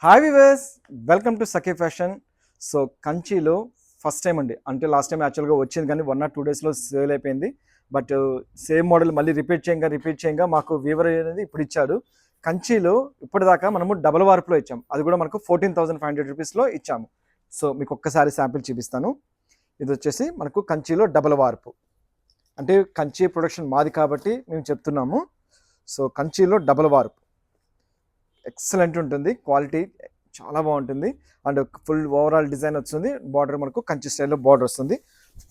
Hi viewers, welcome to Sakhi fashion. So కంచిలో first time అండి, అంటే లాస్ట్ టైం యాక్చువల్గా వచ్చింది కానీ 1 or 2 డేస్లో సేల్ అయిపోయింది. బట్ సేమ్ మోడల్ మళ్ళీ రిపీట్ చేయంగా మాకు వీవర్ అనేది ఇప్పుడు ఇచ్చాడు. కంచిలో ఇప్పటిదాకా మనము డబల్ వార్పులో ఇచ్చాము, అది కూడా మనకు 14,500 రూపీస్లో ఇచ్చాము. సో మీకు ఒక్కసారి శాంపిల్ చూపిస్తాను. ఇది వచ్చేసి మనకు కంచిలో డబల్ వార్పు, అంటే కంచి ప్రొడక్షన్ మాది కాబట్టి మేము చెప్తున్నాము. సో కంచిలో డబల్ వార్పు ఎక్సలెంట్ ఉంటుంది, క్వాలిటీ చాలా బాగుంటుంది. అండ్ ఫుల్ ఓవరాల్ డిజైన్ వస్తుంది, బార్డర్ మనకు కంచి స్టైల్లో బార్డర్ వస్తుంది.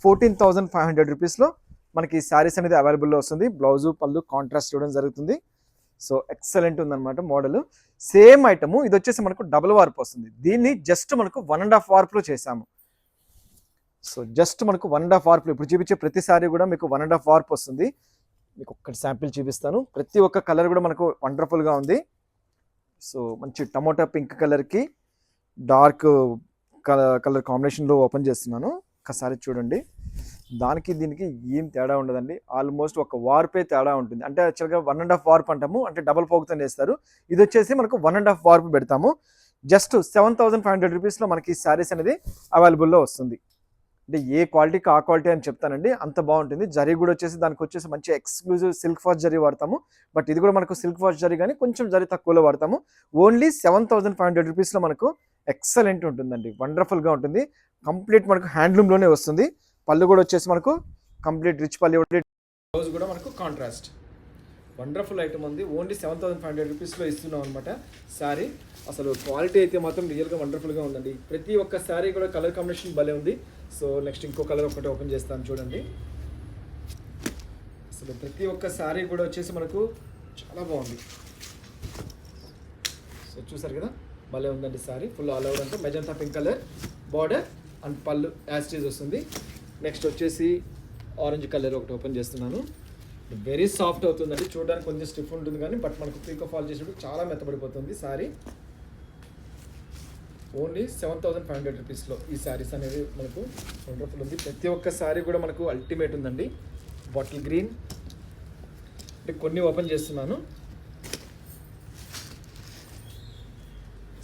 14,500 రూపీస్లో మనకి శారీస్ అనేది అవైలబుల్లో వస్తుంది. బ్లౌజు పళ్ళు కాంట్రాస్ట్ ఇవ్వడం జరుగుతుంది. సో ఎక్సలెంట్ ఉందన్నమాట మోడల్. సేమ్ ఐటము ఇది వచ్చేసి మనకు డబుల్ వార్ప్ వస్తుంది. దీన్ని జస్ట్ మనకు 1.5 వార్ప్లో చేసాము. సో జస్ట్ మనకు 1.5 వార్ప్లో ఇప్పుడు చూపించే ప్రతి సారీ కూడా మీకు 1.5 వార్ప్ వస్తుంది. మీకు ఒక్కటి శాంపిల్ చూపిస్తాను. ప్రతి ఒక్క కలర్ కూడా మనకు వండర్ఫుల్గా ఉంది. సో మంచి టమోటా పింక్ కలర్కి డార్క్ కలర్ కాంబినేషన్లో ఓపెన్ చేస్తున్నాను. ఒకసారి చూడండి, దానికి దీనికి ఏం తేడా ఉండదండి. ఆల్మోస్ట్ ఒక వార్పే తేడా ఉంటుంది. అంటే యాక్చువల్గా 1.5 వార్ప్ అంటాము, అంటే డబల్ పోగుతో వేస్తారు. ఇది వచ్చేసి మనకు 1.5 వార్ప్ పెడతాము. జస్ట్ 7,500 రూపీస్లో మనకి శారీస్ అనేది అవైలబుల్లో వస్తుంది. అంటే ఏ క్వాలిటీకి ఆ క్వాలిటీ అని చెప్తానండి, అంత బాగుంటుంది. జరీ కూడా వచ్చేసి దానికి వచ్చేసి మంచి ఎక్స్క్లూజివ్ సిల్క్ ఫాస్ట్ జరీ వాడతాము. బట్ ఇది కూడా మనకు సిల్క్ ఫాస్ట్ జరీ కానీ కొంచెం జరీ తక్కువలో వాడతాము. ఓన్లీ 7,500 రూపీస్లో మనకు ఎక్సలెంట్ ఉంటుందండి, వండర్ఫుల్గా ఉంటుంది. కంప్లీట్ మనకు హ్యాండ్లూమ్లోనే వస్తుంది. పళ్ళు కూడా వచ్చేసి మనకు కంప్లీట్ రిచ్ పళ్ళు, బ్లౌజ్ కూడా మనకు కాంట్రాస్ట్. వండర్ఫుల్ ఐటమ్ ఉంది. ఓన్లీ 7,500 రూపీస్లో ఇస్తున్నాం అనమాట శారీ. అసలు క్వాలిటీ అయితే మాత్రం రియల్గా వండర్ఫుల్గా ఉందండి. ప్రతి ఒక్క శారీ కూడా కలర్ కాంబినేషన్ భలే ఉంది. సో నెక్స్ట్ ఇంకో కలర్ ఒకటి ఓపెన్ చేస్తాను చూడండి. అసలు ప్రతి ఒక్క శారీ కూడా వచ్చేసి మనకు చాలా బాగుంది. సో చూసారు కదా, భలే ఉందండి శారీ. ఫుల్ ఆల్ ఓవర్ అంటే magenta pink colour border and పళ్ళు యాస్టీజ్ వస్తుంది. నెక్స్ట్ వచ్చేసి ఆరెంజ్ కలర్ ఒకటి ఓపెన్ చేస్తున్నాను. వెరీ సాఫ్ట్ అవుతుందండి, చూడడానికి కొంచెం స్టిఫ్ ఉంటుంది కానీ బట్ మనకు పీకో ఫాల్ చేసినప్పుడు చాలా మెత్తబడిపోతుంది శారీ. ఓన్లీ 7,500 రూపీస్లో ఈ శారీస్ అనేది మనకు వండర్ఫుల్ ఉంది. ప్రతి ఒక్క శారీ కూడా మనకు అల్టిమేట్ ఉందండి. బాటిల్ గ్రీన్ అంటే కొన్ని ఓపెన్ చేస్తున్నాను.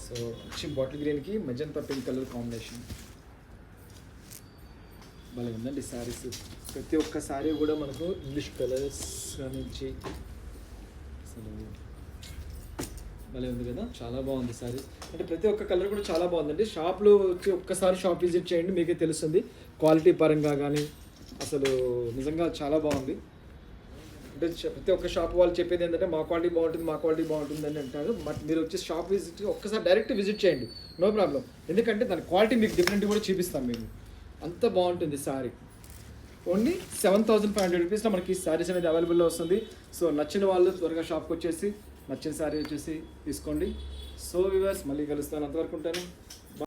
సో వచ్చి బాటిల్ గ్రీన్కి మెజంతా పింక్ కలర్ కాంబినేషన్ భలే ఉందండి శారీస్. ప్రతి ఒక్క శారీ కూడా మనకు ఇంగ్లీష్ కలర్స్ నుంచి అసలు భలే ఉంది కదా, చాలా బాగుంది శారీ. అంటే ప్రతి ఒక్క కలర్ కూడా చాలా బాగుందండి. షాప్లో వచ్చి ఒక్కసారి షాప్ విజిట్ చేయండి, మీకే తెలుస్తుంది క్వాలిటీ పరంగా కానీ. అసలు నిజంగా చాలా బాగుంది. అంటే ప్రతి ఒక్క షాప్ వాళ్ళు చెప్పేది ఏంటంటే మా క్వాలిటీ బాగుంటుంది అని అంటారు. బట్ మీరు వచ్చి షాప్ విజిట్ ఒక్కసారి డైరెక్ట్ విజిట్ చేయండి, నో ప్రాబ్లం. ఎందుకంటే దాని క్వాలిటీ మీకు డిఫరెంట్ కూడా చూపిస్తాం మేము. అంత బాగుంటుంది శారీ. ఓన్లీ 7,500 రూపీస్లో మనకి శారీస్ అనేది అవైలబుల్లో వస్తుంది. సో నచ్చిన వాళ్ళు త్వరగా షాప్కి వచ్చేసి నచ్చిన శారీ వచ్చేసి తీసుకోండి. సో వ్యూవర్స్, మళ్ళీ కలుస్తాను. అంతవరకు ఉంటాను.